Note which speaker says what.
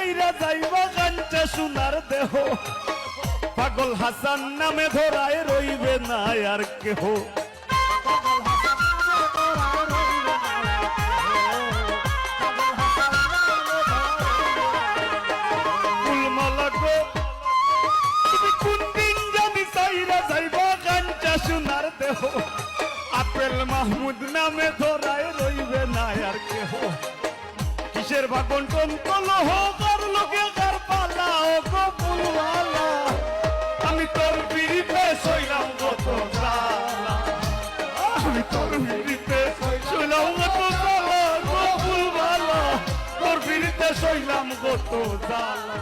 Speaker 1: সাইরা যাইবা কাঞ্চা সোনার দেহ পাগল হাসান নামে ধরায় রইবে না আর কেহ ফুলমালা গো তুমি কোন দিন জানি সাইরা যাইবা কাঞ্চা সোনার দেহ আপেল মাহমুদ নামে ধরায় রইবে না আর কেহ কিসের বাগন টন হোক আর লোকে কার পালা ও গো ফুলওয়ালা আমি তোর বিরিতে সইলাম কত জ্বালা আমি তোর বিরিতে সইলাম কত জ্বালা গো ফুলওয়ালা তোর বিরিতে সইলাম কত জ্বালা